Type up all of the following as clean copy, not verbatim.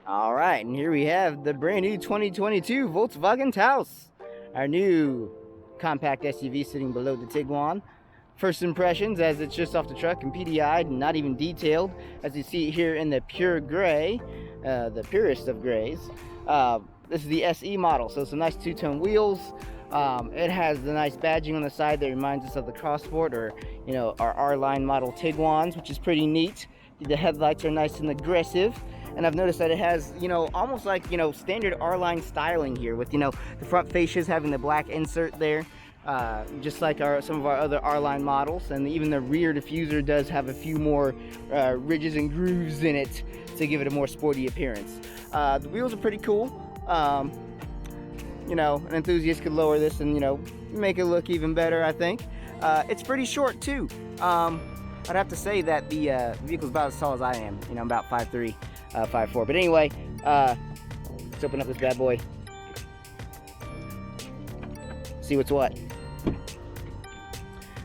All right, and here we have the brand new 2022 Volkswagen Taos, our new compact SUV sitting below the Tiguan. First impressions, as it's just off the truck and PDI'd, not even detailed, as you see here in the pure gray, the purest of grays. This is the SE model, so some nice two-tone wheels. It has the nice badging on the side that reminds us of the Crossport, or our R-Line model Tiguan's, which is pretty neat. The headlights are nice and aggressive. And I've noticed that it has, almost like, standard R-Line styling here with, the front fascias having the black insert there, just like some of our other R-Line models. And even the rear diffuser does have a few more ridges and grooves in it to give it a more sporty appearance. The wheels are pretty cool. An enthusiast could lower this and, make it look even better, I think. It's pretty short, too. I'd have to say that the vehicle's about as tall as I am. I'm about 5'3". 5'4". But anyway, let's open up this bad boy. See what's what.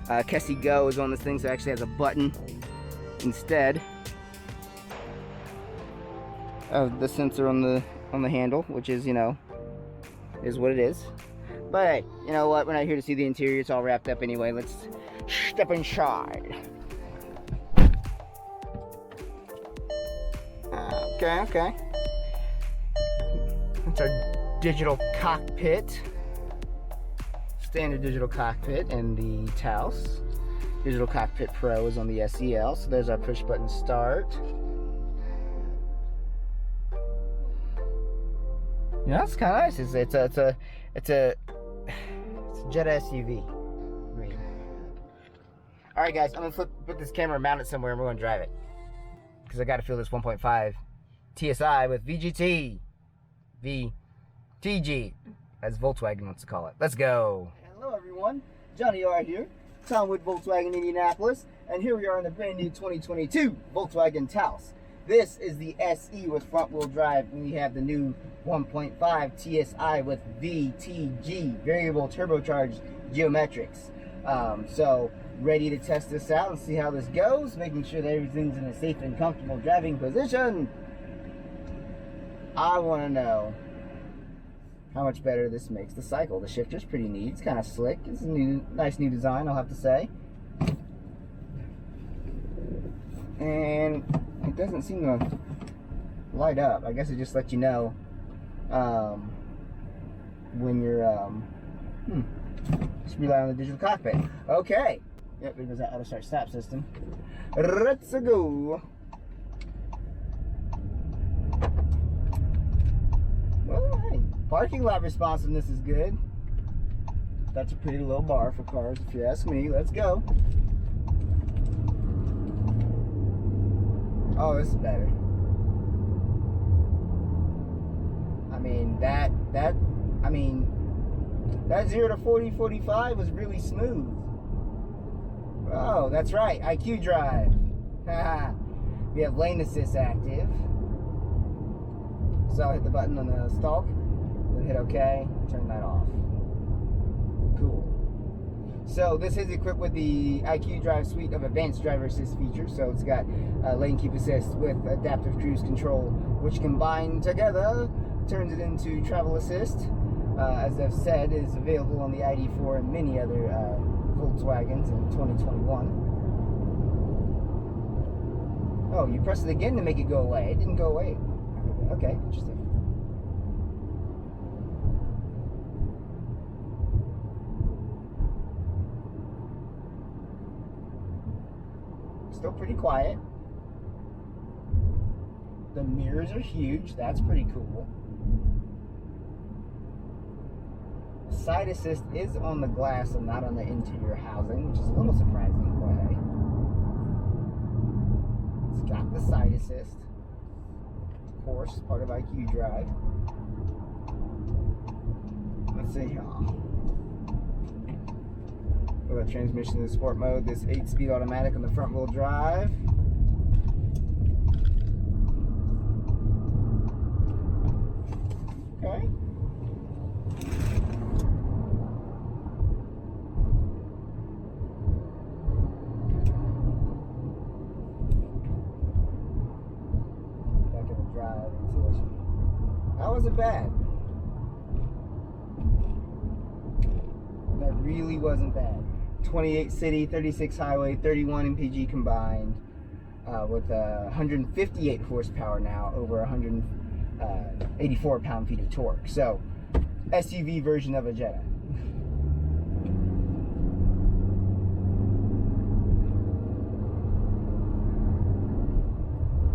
Kessie Go is on this thing, so it actually has a button instead of the sensor on the handle, which is is what it is. But hey, you know what? We're not here to see the interior. It's all wrapped up anyway. Let's step inside. Okay. It's our digital cockpit. Standard digital cockpit in the Taos. Digital Cockpit Pro is on the SEL. So there's our push button start. Yeah, it's kind of nice. It's a Jetta SUV. All right, guys, I'm gonna put this camera, mount it somewhere, and we're gonna drive it, because I got to feel this 1.5 TSI with VGT, VTG, as Volkswagen wants to call it. Let's go. Hello, everyone. Johnny R here, Tom with Volkswagen Indianapolis, and here we are in the brand new 2022 Volkswagen Taos. This is the SE with front-wheel drive, and we have the new 1.5 TSI with VTG, variable turbocharged geometrics. So ready to test this out and see how this goes, making sure that everything's in a safe and comfortable driving position. I want to know how much better this makes the cycle. The shifter's pretty neat. It's kind of slick. It's a nice new design, I'll have to say. And it doesn't seem to light up. I guess it just lets you know when you're just rely on the digital cockpit. Okay. Yep, there goes that auto start stop system. Let's go. Well, hey, parking lot responsiveness is good. That's a pretty low bar for cars, if you ask me. Let's go. Oh, this is better. That 0 to 40, 45 was really smooth. Oh, that's right, IQ drive. We have lane assist active. So I'll hit the button on the stalk, then hit OK, turn that off. Cool. So this is equipped with the IQ Drive suite of advanced driver assist features. So it's got lane keep assist with adaptive cruise control, which combined together turns it into travel assist. As I've said, is available on the ID4 and many other Volkswagens in 2021. Oh, you press it again to make it go away. It didn't go away. Okay, interesting. Still pretty quiet. The mirrors are huge. That's pretty cool. Side assist is on the glass and not on the interior housing, which is a little surprising, but hey. It's got the side assist. Of course, part of IQ Drive. Let's see here. For the transmission in sport mode, this 8-speed automatic on the front wheel drive. Okay. Back in the drive, insulation. That wasn't bad. That really wasn't bad. 28 city, 36 highway, 31 MPG combined, with 158 horsepower now, over 184 pound-feet of torque. So, SUV version of a Jetta.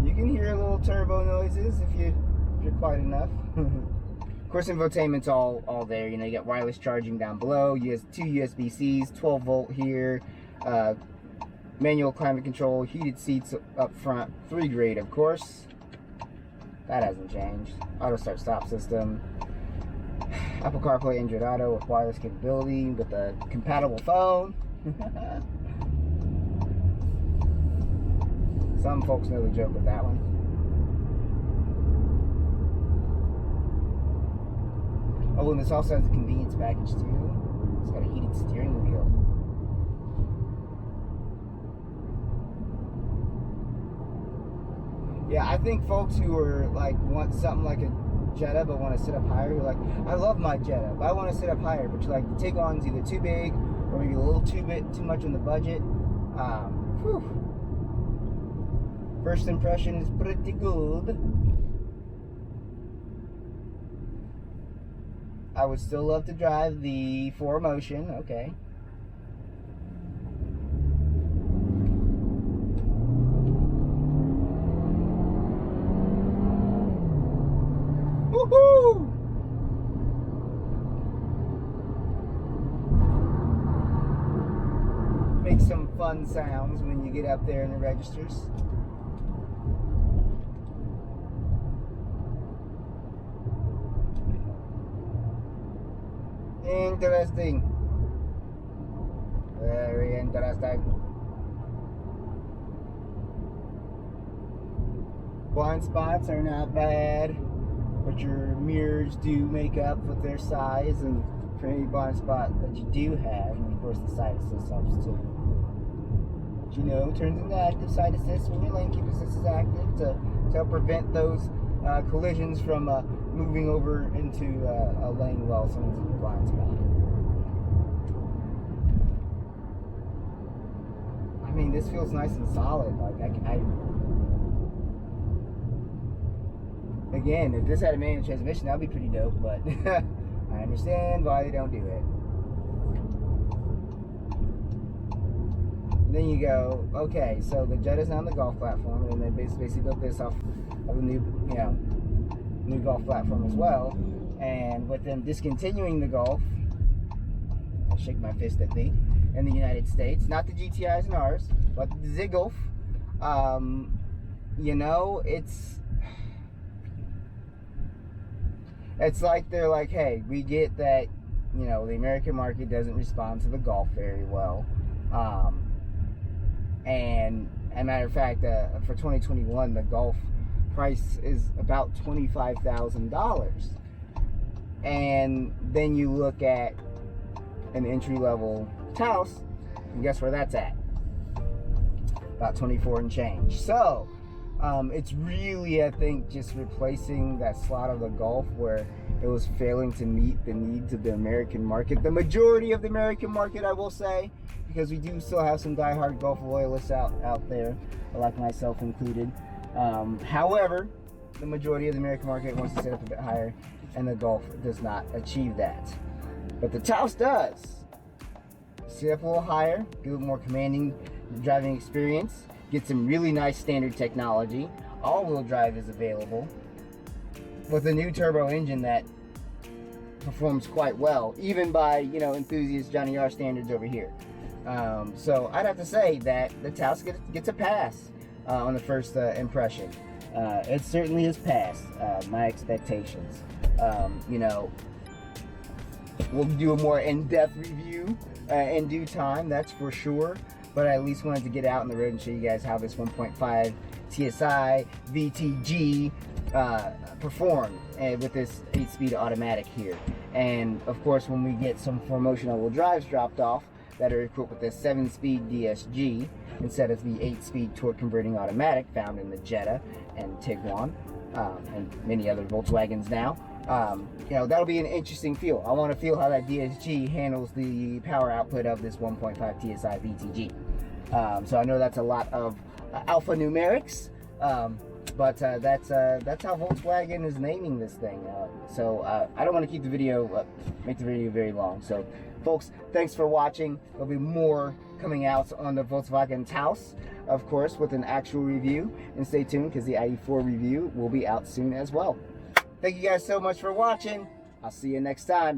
You can hear little turbo noises if you're quiet enough. Of course, infotainment's all there. You know, you got wireless charging down below. You have 2 USB-Cs, 12 volt here, manual climate control, heated seats up front, 3 grade, of course. That hasn't changed. Auto start stop system. Apple CarPlay, Android Auto with wireless capability with a compatible phone. Some folks know the joke with that one. Oh, and this also has a convenience package too. It's got a heated steering wheel. Yeah, I think folks who are like want something like a Jetta but want to sit up higher, you're like, I love my Jetta, but I want to sit up higher. But you're like, the Tiguan's either too big or maybe a little too much on the budget. First impression is pretty good. I would still love to drive the 4Motion, okay. Woohoo! Make some fun sounds when you get up there in the registers. Interesting. Very interesting. Blind spots are not bad, but your mirrors do make up with their size, and for any blind spot that you do have, and of course the side assist helps too. But you know, turns into active side assist when your lane keep assist is active to help prevent those collisions from moving over into a lane while someone's in the blind spot. I mean, this feels nice and solid. Like again, if this had a manual transmission, that'd be pretty dope. But I understand why they don't do it. And then you go, okay, so the Jetta's on the Golf platform, and they basically built this off of the new, new Golf platform as well. And with them discontinuing the Golf, I shake my fist at me, in the United States, not the GTIs and Rs, but the Z-Golf, you know, it's like they're like, hey, we get that, you know, the American market doesn't respond to the Golf very well. And as a matter of fact, for 2021, the Golf price is about $25,000. And then you look at an entry-level Taos, and guess where that's at? About 24 and change. So, it's really, I think, just replacing that slot of the Golf where it was failing to meet the needs of the American market. The majority of the American market, I will say, because we do still have some diehard Golf loyalists out there, like myself included. However, the majority of the American market wants to sit up a bit higher, and the Golf does not achieve that. But the Taos does. Sit up a little higher, get a little more commanding driving experience, get some really nice standard technology. All-wheel drive is available with a new turbo engine that performs quite well, even by, you know, enthusiast Johnny R standards over here. So I'd have to say that the Taos gets a pass on the first impression. It certainly has passed my expectations. You know, we'll do a more in-depth review in due time, that's for sure. But I at least wanted to get out on the road and show you guys how this 1.5 TSI VTG performed with this 8-speed automatic here. And of course, when we get some 4Motion all-wheel drives dropped off that are equipped with a 7-speed DSG instead of the 8-speed torque converting automatic found in the Jetta and Tiguan, and many other Volkswagens now. You know, that'll be an interesting feel. I want to feel how that DSG handles the power output of this 1.5 TSI VTG. So I know that's a lot of alphanumerics, but that's how Volkswagen is naming this thing. So I don't want to keep the video, make the video very long. So folks, thanks for watching. There'll be more coming out on the Volkswagen Taos, of course, with an actual review. And stay tuned, because the ID4 review will be out soon as well. Thank you guys so much for watching. I'll see you next time.